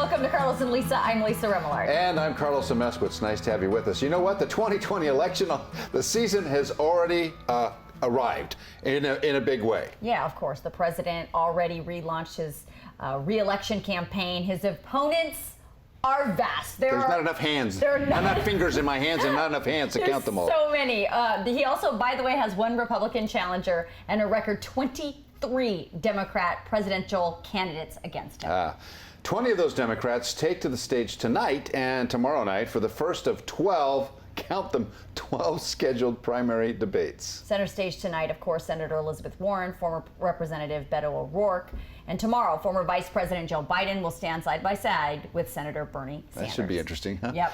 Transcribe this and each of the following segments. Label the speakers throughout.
Speaker 1: Welcome to Carlos and Lisa. I'm Lisa Remillard.
Speaker 2: And I'm Carlos Amesquitz. Nice to have you with us. You know what? The 2020 election, the season has already arrived in a big way.
Speaker 1: Yeah, of course. The president already relaunched his re-election campaign. His opponents are vast.
Speaker 2: There's not enough hands. There are not enough fingers in my hands and not enough hands to count them all.
Speaker 1: So many. He also, by the way, has one Republican challenger and a record 23 Democrat presidential candidates against him.
Speaker 2: 20 of those Democrats take to the stage tonight and tomorrow night for the first of 12, count them, 12 scheduled primary debates.
Speaker 1: Center stage tonight, of course, Senator Elizabeth Warren, former Representative Beto O'Rourke, and tomorrow, former Vice President Joe Biden will stand side by side with Senator Bernie Sanders.
Speaker 2: That should be interesting, huh?
Speaker 1: Yep.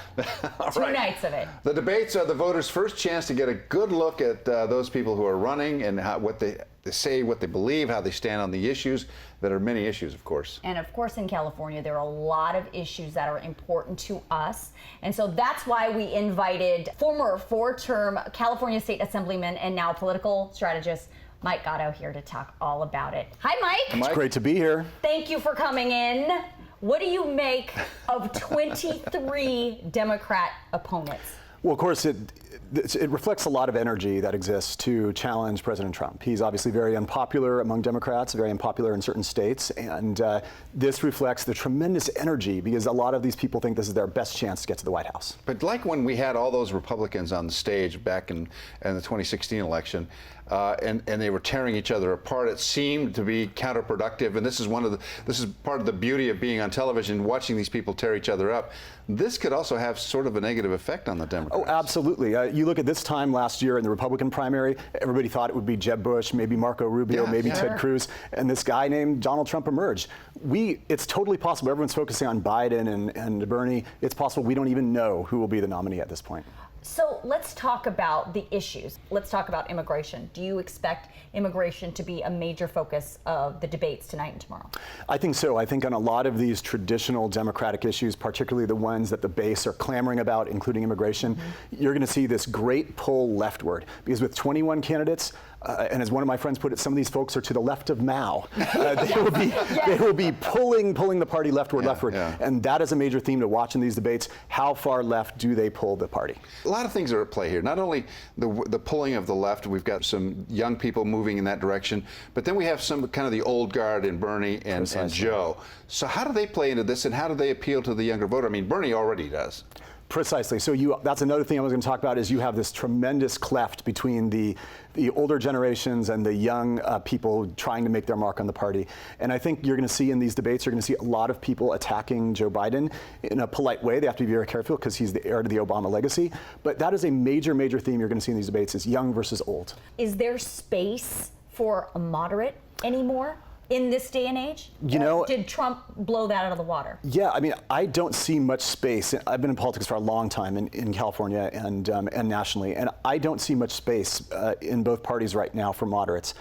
Speaker 1: Two nights of it.
Speaker 2: The debates are the voters' first chance to get a good look at those people who are running and what they say, what they believe, how they stand on the issues. That are many issues, of course.
Speaker 1: And of course, in California, there are a lot of issues that are important to us. And so that's why we invited former four-term California State Assemblyman and now political strategist Mike Gatto here to talk all about it. Hi, Mike.
Speaker 3: It's great to be here.
Speaker 1: Thank you for coming in. What do you make of 23 Democrat opponents?
Speaker 3: Well, of course, it reflects a lot of energy that exists to challenge President Trump. He's obviously very unpopular among Democrats, very unpopular in certain states, and this reflects the tremendous energy because a lot of these people think this is their best chance to get to the White House.
Speaker 2: But like when we had all those Republicans on the stage back in the 2016 election, and they were tearing each other apart, it seemed to be counterproductive. And this is part of the beauty of being on television, watching these people tear each other up. This could also have sort of a negative effect on the Democrats.
Speaker 3: Oh, absolutely. You look at this time last year in the Republican primary, everybody thought it would be Jeb Bush, maybe Marco Rubio, maybe Ted Cruz, and this guy named Donald Trump emerged. It's totally possible. Everyone's focusing on Biden and Bernie. It's possible we don't even know who will be the nominee at this point.
Speaker 1: So let's talk about the issues. Let's talk about immigration. Do you expect immigration to be a major focus of the debates tonight and tomorrow?
Speaker 3: I think so. I think on a lot of these traditional Democratic issues, particularly the ones that the base are clamoring about, including immigration, you're going to see this great pull leftward. Because with 21 candidates, and as one of my friends put it, some of these folks are to the left of Mao. They will be pulling the party leftward. And that is a major theme to watch in these debates. How far left do they pull the party?
Speaker 2: A lot of things are at play here. Not only the pulling of the left, we've got some young people moving in that direction, but then we have some kind of the old guard in Bernie and Joe. So how do they play into this, and how do they appeal to the younger voter? I mean, Bernie already does.
Speaker 3: Precisely. So that's another thing I was going to talk about is you have this tremendous cleft between the older generations and the young people trying to make their mark on the party. And I think you're going to see in these debates, you're going to see a lot of people attacking Joe Biden in a polite way. They have to be very careful because he's the heir to the Obama legacy. But that is a major, major theme you're going to see in these debates is young versus old.
Speaker 1: Is there space for a moderate anymore in this day and age?
Speaker 3: You know,
Speaker 1: did Trump blow that out of the water?
Speaker 3: Yeah, I mean, I don't see much space. I've been in politics for a long time in California and nationally, and I don't see much space in both parties right now for moderates.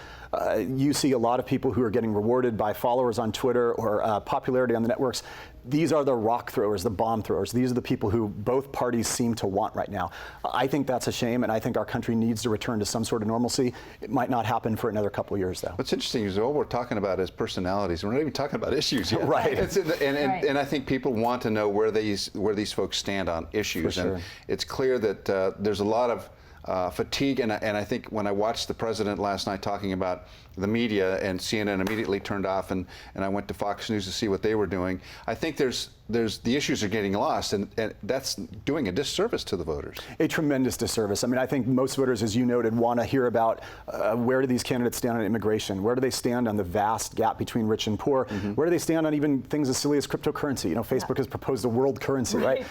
Speaker 3: You see a lot of people who are getting rewarded by followers on Twitter or popularity on the networks. These are the rock throwers, the bomb throwers. These are the people who both parties seem to want right now. I think that's a shame, and I think our country needs to return to some sort of normalcy. It might not happen for another couple of years, though.
Speaker 2: What's interesting is all we're talking about is personalities. We're not even talking about issues yet.
Speaker 3: Right.
Speaker 2: And I think people want to know where these folks stand on issues.
Speaker 3: For sure.
Speaker 2: And it's clear that there's a lot of fatigue, and I think when I watched the president last night talking about the media, and CNN immediately turned off, and I went to Fox News to see what they were doing. I think there's the issues are getting lost, and that's doing a disservice to the voters. A
Speaker 3: tremendous disservice. I mean, I think most voters, as you noted, want to hear about where do these candidates stand on immigration? Where do they stand on the vast gap between rich and poor? Where do they stand on even things as silly as cryptocurrency? You know, Facebook has proposed a world currency, right?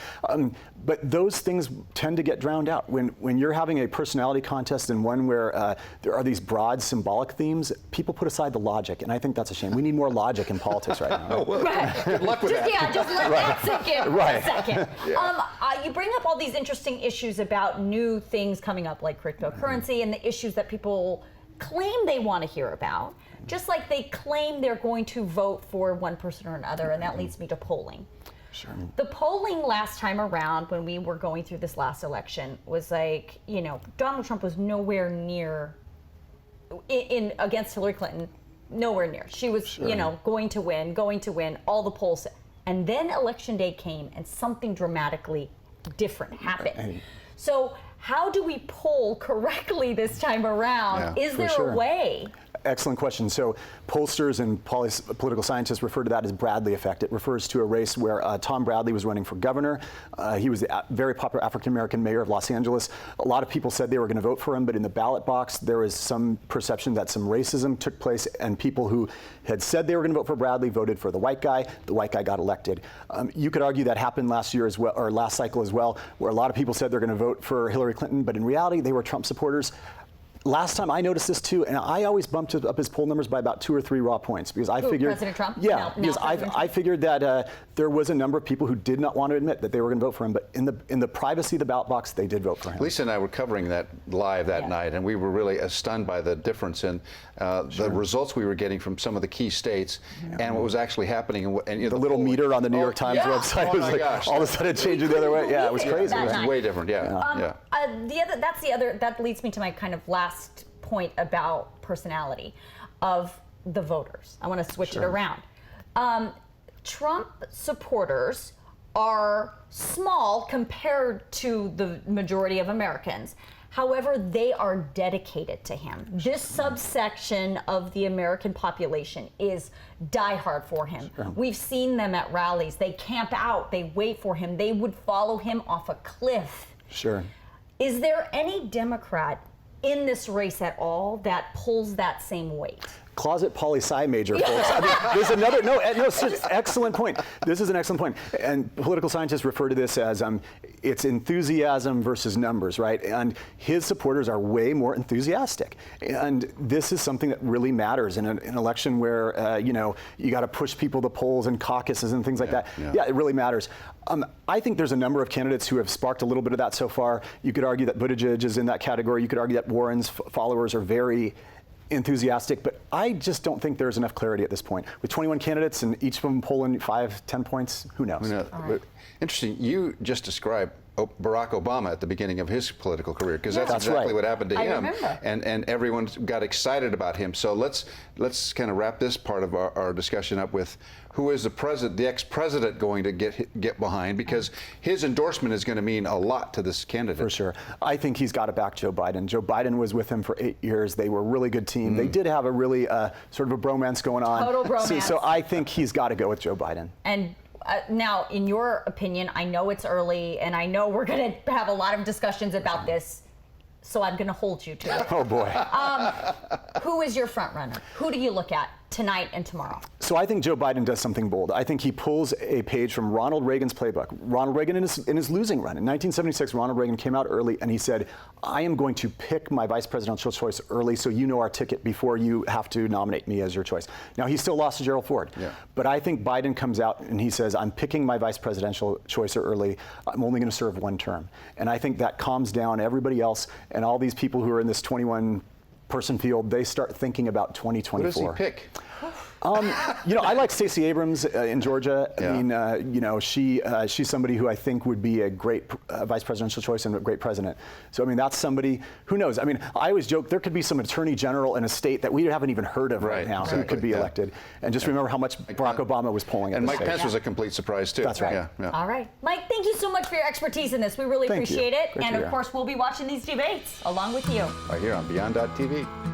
Speaker 3: But those things tend to get drowned out. When you're having a personality contest and one where there are these broad symbolic themes, people put aside the logic, and I think that's a shame. We need more logic in politics right now.
Speaker 2: Good luck with that.
Speaker 1: Just let that sink in for a second. You bring up all these interesting issues about new things coming up like cryptocurrency and the issues that people claim they want to hear about, just like they claim they're going to vote for one person or another, and that leads me to polling.
Speaker 3: Sure.
Speaker 1: The polling last time around when we were going through this last election was like, you know, Donald Trump was nowhere near in against Hillary Clinton, nowhere near. She was, you know, going to win. All the polls said. And then election day came and something dramatically different happened. So how do we poll correctly this time around?
Speaker 2: Yeah,
Speaker 1: Is there
Speaker 3: sure.
Speaker 1: a way?
Speaker 3: Excellent question. So pollsters and political scientists refer to that as Bradley effect. It refers to a race where Tom Bradley was running for governor. He was a very popular African-American mayor of Los Angeles. A lot of people said they were going to vote for him, but in the ballot box, there was some perception that some racism took place, and people who had said they were going to vote for Bradley voted for the white guy. The white guy got elected. You could argue that happened last year as well, or last cycle as well, where a lot of people said they're going to vote for Hillary Clinton, but in reality, they were Trump supporters. Last time I noticed this too, and I always bumped up his poll numbers by about 2 or 3 raw points because I figured
Speaker 1: President Trump?
Speaker 3: Yeah,
Speaker 1: Now
Speaker 3: because
Speaker 1: President
Speaker 3: I
Speaker 1: Trump?
Speaker 3: figured that there was a number of people who did not want to admit that they were going to vote for him, but in the privacy of the ballot box, they did vote for him.
Speaker 2: Lisa and I were covering that live that night, and we were really stunned by the difference in the results we were getting from some of the key states and what was actually happening. And you know,
Speaker 3: The little
Speaker 2: polling.
Speaker 3: meter on the New York Times
Speaker 1: yeah.
Speaker 3: website
Speaker 2: Oh
Speaker 3: was
Speaker 2: my
Speaker 3: like
Speaker 2: gosh.
Speaker 3: all of a sudden changing the other way. Yeah, it was crazy.
Speaker 1: That
Speaker 2: It was
Speaker 1: night.
Speaker 2: way different, yeah.
Speaker 1: That leads me to my kind of last point about personality of the voters. I want to switch it around. Trump supporters are small compared to the majority of Americans. However, they are dedicated to him. This subsection of the American population is diehard for him. We've seen them at rallies. They camp out, they wait for him. They would follow him off a cliff.
Speaker 3: Sure.
Speaker 1: Is there any Democrat in this race at all that pulls that same weight?
Speaker 3: Closet poli-sci major, folks. I mean, there's another, excellent point. This is an excellent point. And political scientists refer to this as it's enthusiasm versus numbers, right? And his supporters are way more enthusiastic. And this is something that really matters in an election where, you got to push people to polls and caucuses and things like that. Yeah, it really matters. I think there's a number of candidates who have sparked a little bit of that so far. You could argue that Buttigieg is in that category. You could argue that Warren's followers are very enthusiastic, but I just don't think there's enough clarity at this point. With 21 candidates and each of them polling 5, 10 points, who knows?
Speaker 2: But interesting, you just described Barack Obama at the beginning of his political career, because that's exactly
Speaker 3: right.
Speaker 2: what happened to
Speaker 1: I
Speaker 2: him.
Speaker 1: remember.
Speaker 2: And everyone got excited about him. So let's kind of wrap this part of our discussion up with who is the ex-president going to get behind, because his endorsement is going to mean a lot to this candidate.
Speaker 3: For sure. I think he's got to back Joe Biden. Joe Biden was with him for 8 years. They were a really good team. They did have a really sort of a bromance going on.
Speaker 1: Total bromance.
Speaker 3: So I think he's got to go with Joe Biden.
Speaker 1: And now, in your opinion, I know it's early, and I know we're going to have a lot of discussions about this, so I'm going to hold you to it.
Speaker 3: Oh, boy.
Speaker 1: Who is your front runner? Who do you look at tonight and tomorrow?
Speaker 3: So I think Joe Biden does something bold. I think he pulls a page from Ronald Reagan's playbook. Ronald Reagan in his losing run. In 1976, Ronald Reagan came out early and he said, I am going to pick my vice presidential choice early so you know our ticket before you have to nominate me as your choice. Now, he still lost to Gerald Ford.
Speaker 2: Yeah.
Speaker 3: But I think Biden comes out and he says, I'm picking my vice presidential choice early. I'm only going to serve 1 term. And I think that calms down everybody else, and all these people who are in this 21-person field, they start thinking about 2024.
Speaker 2: Who does he pick?
Speaker 3: I like Stacey Abrams in Georgia.
Speaker 2: Yeah.
Speaker 3: I mean, she's somebody who I think would be a great vice presidential choice and a great president. So, I mean, that's somebody who knows. I mean, I always joke there could be some attorney general in a state that we haven't even heard of right now who could be elected. And just remember how much Barack Obama was polling.
Speaker 2: And
Speaker 3: at this
Speaker 2: Mike
Speaker 3: stage.
Speaker 2: Pence was a complete surprise, too.
Speaker 3: That's right.
Speaker 2: Yeah.
Speaker 1: All right. Mike, thank you so much for your expertise in this. We really
Speaker 3: Thank you.
Speaker 1: appreciate it.
Speaker 3: Great to
Speaker 1: And,
Speaker 3: be
Speaker 1: of
Speaker 3: here.
Speaker 1: course, we'll be watching these debates along with you.
Speaker 2: Right here on BeondTV.